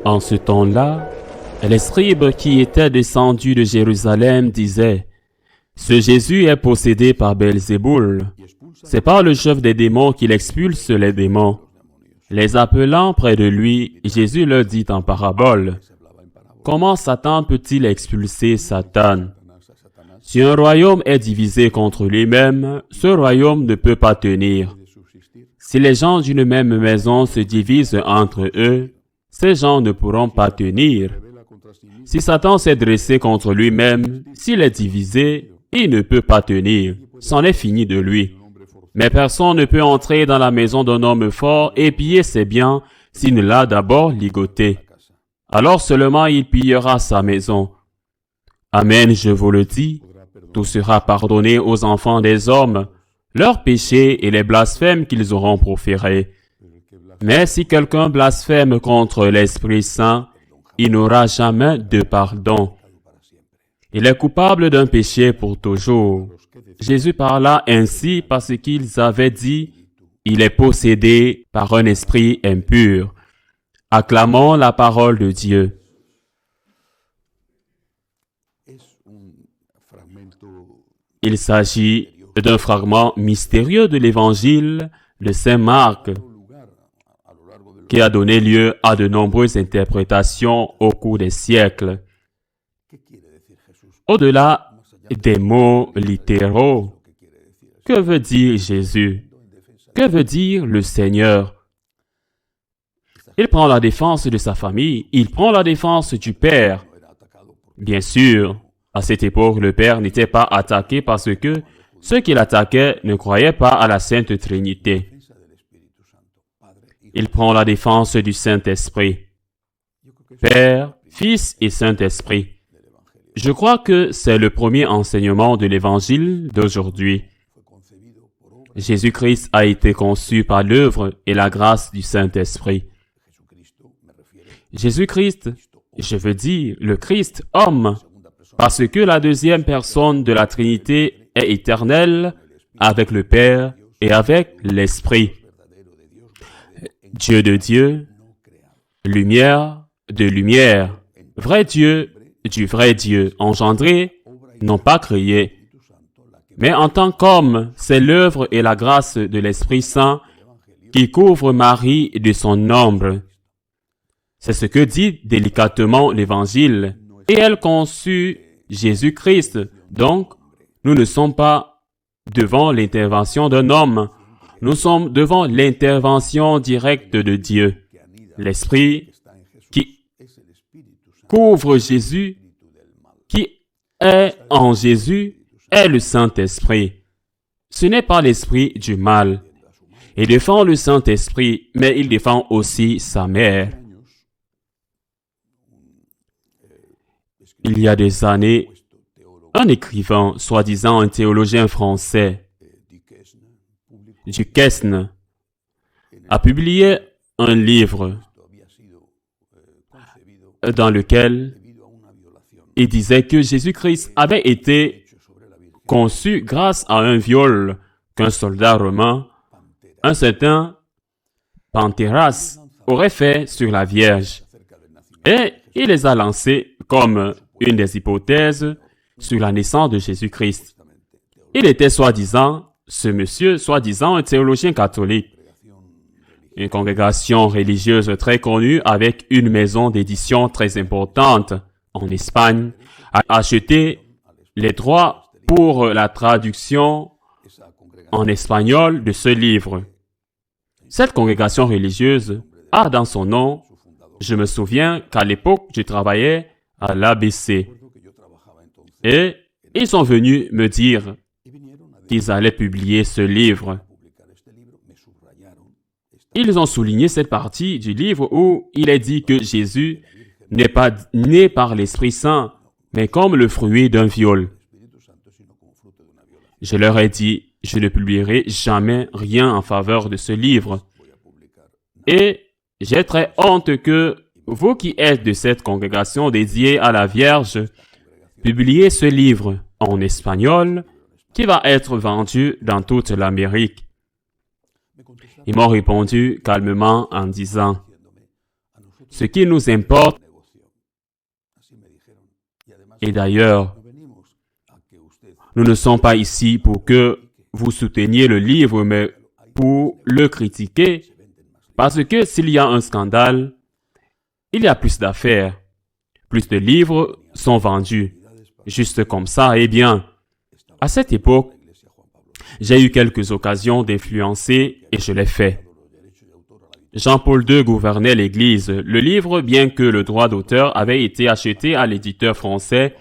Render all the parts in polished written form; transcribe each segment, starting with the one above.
En ce temps-là, les scribes qui étaient descendus de Jérusalem disaient: Ce Jésus est possédé par Belzéboul. C'est par le chef des démons qu'il expulse les démons. Les appelant près de lui, Jésus leur dit en parabole: Comment Satan peut-il expulser Satan? Si un royaume est divisé contre lui-même, ce royaume ne peut pas tenir. Si les gens d'une même maison se divisent entre eux, ces gens ne pourront pas tenir. Si Satan s'est dressé contre lui-même, s'il est divisé, il ne peut pas tenir. C'en est fini de lui. Mais personne ne peut entrer dans la maison d'un homme fort et piller ses biens s'il ne l'a d'abord ligoté. Alors seulement il pillera sa maison. Amen, je vous le dis, tout sera pardonné aux enfants des hommes, leurs péchés et les blasphèmes qu'ils auront proférés. Mais si quelqu'un blasphème contre l'Esprit Saint, il n'aura jamais de pardon. Il est coupable d'un péché pour toujours. Jésus parla ainsi parce qu'ils avaient dit: Il est possédé par un esprit impur. Acclamons la parole de Dieu. Il s'agit d'un fragment mystérieux de l'Évangile de Saint Marc, qui a donné lieu à de nombreuses interprétations au cours des siècles. Au-delà des mots littéraux, que veut dire Jésus? Que veut dire le Seigneur? Il prend la défense de sa famille, il prend la défense du Père. Bien sûr, à cette époque, le Père n'était pas attaqué parce que ceux qui l'attaquaient ne croyaient pas à la Sainte Trinité. Il prend la défense du Saint-Esprit. Père, Fils et Saint-Esprit. Je crois que c'est le premier enseignement de l'Évangile d'aujourd'hui. Jésus-Christ a été conçu par l'œuvre et la grâce du Saint-Esprit. Jésus-Christ, je veux dire le Christ homme, parce que la deuxième personne de la Trinité est éternelle avec le Père et avec l'Esprit. Dieu de Dieu, lumière de lumière, vrai Dieu du vrai Dieu, engendré, non pas créé. Mais en tant qu'homme, c'est l'œuvre et la grâce de l'Esprit Saint qui couvre Marie de son ombre. C'est ce que dit délicatement l'Évangile. Et elle conçut Jésus-Christ. Donc, nous ne sommes pas devant l'intervention d'un homme. Nous sommes devant l'intervention directe de Dieu. L'Esprit qui couvre Jésus, qui est en Jésus, est le Saint-Esprit. Ce n'est pas l'esprit du mal. Il défend le Saint-Esprit, mais il défend aussi sa mère. Il y a des années, un écrivain, soi-disant un théologien français, Duquesne, a publié un livre dans lequel il disait que Jésus-Christ avait été conçu grâce à un viol qu'un soldat romain, un certain Panthéras, aurait fait sur la Vierge. Et il les a lancés comme une des hypothèses sur la naissance de Jésus-Christ. Il était soi-disant, ce monsieur, soi-disant un théologien catholique. Une congrégation religieuse très connue avec une maison d'édition très importante en Espagne a acheté les droits pour la traduction en espagnol de ce livre. Cette congrégation religieuse a dans son nom, je me souviens qu'à l'époque, je travaillais à l'ABC. Et ils sont venus me dire qu'ils allaient publier ce livre. Ils ont souligné cette partie du livre où il est dit que Jésus n'est pas né par l'Esprit Saint, mais comme le fruit d'un viol. Je leur ai dit, je ne publierai jamais rien en faveur de ce livre. Et j'ai très honte que vous qui êtes de cette congrégation dédiée à la Vierge, publiez ce livre en espagnol qui va être vendu dans toute l'Amérique. Ils m'ont répondu calmement en disant, Ce qui nous importe, et d'ailleurs, nous ne sommes pas ici pour que vous souteniez le livre, mais pour le critiquer, parce que s'il y a un scandale, il y a plus d'affaires, plus de livres sont vendus. Juste comme ça, eh bien, à cette époque, j'ai eu quelques occasions d'influencer et je l'ai fait. Jean-Paul II gouvernait l'Église. Le livre, bien que le droit d'auteur avait été acheté à l'éditeur français,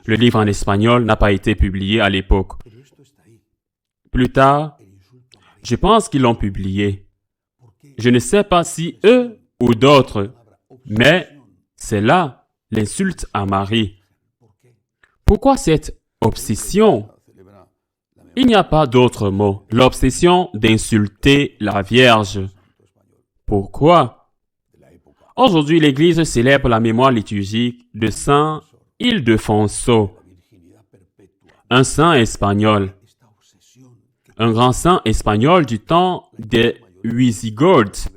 le livre en espagnol n'a pas été publié à l'époque. Plus tard, je pense qu'ils l'ont publié. Je ne sais pas si eux ou d'autres, mais c'est là l'insulte à Marie. Pourquoi cette obsession? Il n'y a pas d'autre mot. L'obsession d'insulter la Vierge. Pourquoi? Aujourd'hui, l'Église célèbre la mémoire liturgique de Saint Ildefonso, un saint espagnol, un grand saint espagnol du temps des Wisigoths,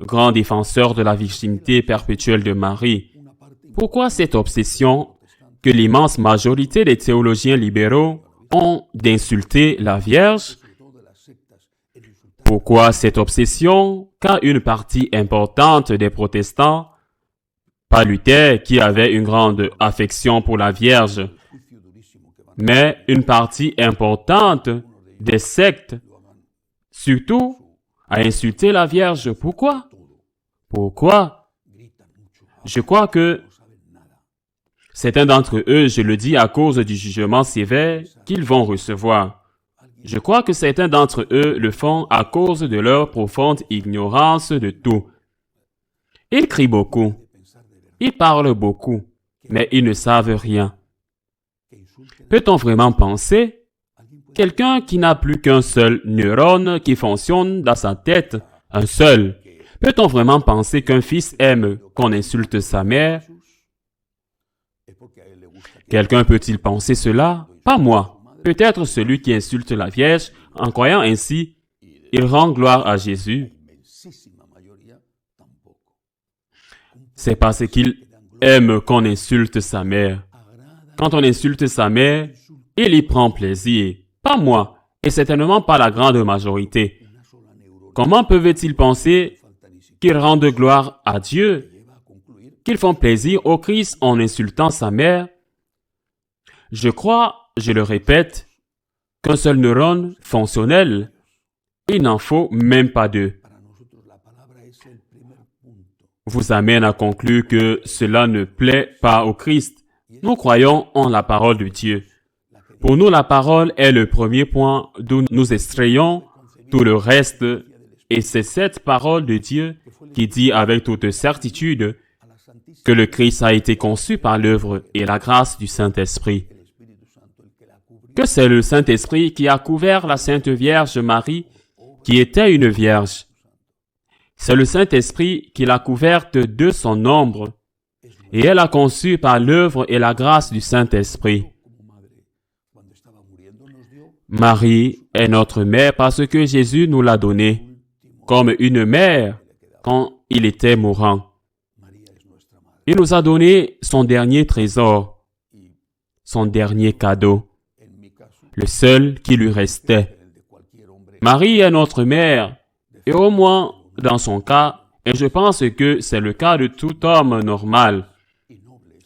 grand défenseur de la virginité perpétuelle de Marie. Pourquoi cette obsession que l'immense majorité des théologiens libéraux ont d'insulter la Vierge? Pourquoi cette obsession qu'a une partie importante des protestants, pas Luther qui avait une grande affection pour la Vierge, mais une partie importante des sectes, surtout à insulter la Vierge? Pourquoi? Pourquoi? Je crois que certains d'entre eux, je le dis à cause du jugement sévère qu'ils vont recevoir. Je crois que certains d'entre eux le font à cause de leur profonde ignorance de tout. Ils crient beaucoup, ils parlent beaucoup, mais ils ne savent rien. Peut-on vraiment penser? Quelqu'un qui n'a plus qu'un seul neurone qui fonctionne dans sa tête, un seul. Peut-on vraiment penser qu'un fils aime qu'on insulte sa mère? Quelqu'un peut-il penser cela? Pas moi. Peut-être celui qui insulte la Vierge, en croyant ainsi, il rend gloire à Jésus. C'est parce qu'il aime qu'on insulte sa mère. Quand on insulte sa mère, il y prend plaisir. Pas moi, et certainement pas la grande majorité. Comment peuvent-ils penser qu'ils rendent gloire à Dieu, qu'ils font plaisir au Christ en insultant sa mère? Je crois, je le répète, qu'un seul neurone fonctionnel, il n'en faut même pas deux, vous amène à conclure que cela ne plaît pas au Christ. Nous croyons en la parole de Dieu. Pour nous, la parole est le premier point d'où nous extrayons tout le reste, et c'est cette parole de Dieu qui dit avec toute certitude que le Christ a été conçu par l'œuvre et la grâce du Saint-Esprit. Que c'est le Saint-Esprit qui a couvert la Sainte Vierge Marie, qui était une vierge. C'est le Saint-Esprit qui l'a couverte de son ombre, et elle a conçu par l'œuvre et la grâce du Saint-Esprit. Marie est notre mère parce que Jésus nous l'a donnée, comme une mère quand il était mourant. Il nous a donné son dernier trésor, son dernier cadeau, le seul qui lui restait. Marie est notre mère, et au moins dans son cas, et je pense que c'est le cas de tout homme normal.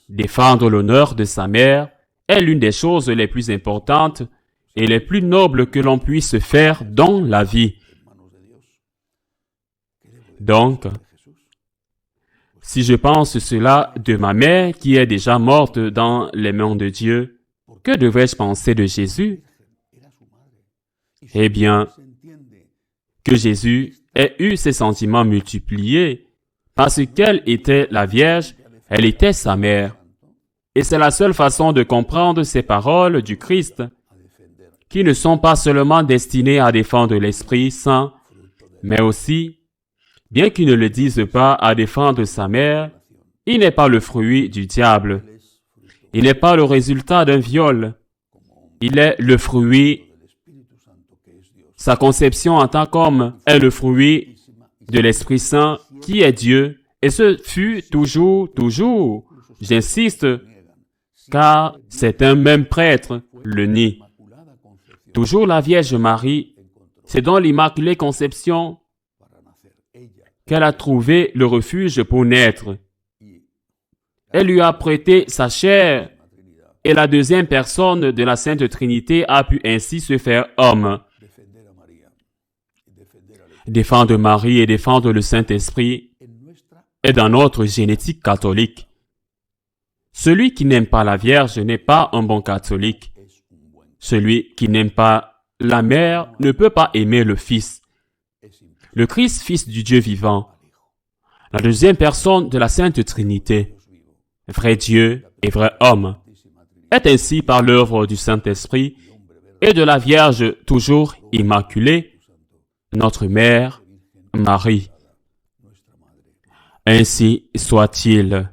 Défendre l'honneur de sa mère est l'une des choses les plus importantes et les plus nobles que l'on puisse faire dans la vie. Donc, si je pense cela de ma mère qui est déjà morte dans les mains de Dieu, que devrais-je penser de Jésus? Eh bien, que Jésus ait eu ses sentiments multipliés, parce qu'elle était la Vierge, elle était sa mère. Et c'est la seule façon de comprendre ces paroles du Christ, qui ne sont pas seulement destinées à défendre l'Esprit Saint, mais aussi, bien qu'il ne le dise pas, à défendre sa mère. Il n'est pas le fruit du diable. Il n'est pas le résultat d'un viol. Il est le fruit. Sa conception en tant qu'homme est le fruit de l'Esprit Saint qui est Dieu, et ce fut toujours, j'insiste, car c'est un même prêtre, le nid. Toujours la Vierge Marie, c'est dans l'Immaculée Conception qu'elle a trouvé le refuge pour naître. Elle lui a prêté sa chair, et la deuxième personne de la Sainte Trinité a pu ainsi se faire homme. Défendre Marie et défendre le Saint-Esprit est dans notre génétique catholique. Celui qui n'aime pas la Vierge n'est pas un bon catholique. Celui qui n'aime pas la mère ne peut pas aimer le Fils. Le Christ, Fils du Dieu vivant, la deuxième personne de la Sainte Trinité, vrai Dieu et vrai homme, est ainsi par l'œuvre du Saint-Esprit et de la Vierge toujours immaculée, notre Mère, Marie. Ainsi soit-il.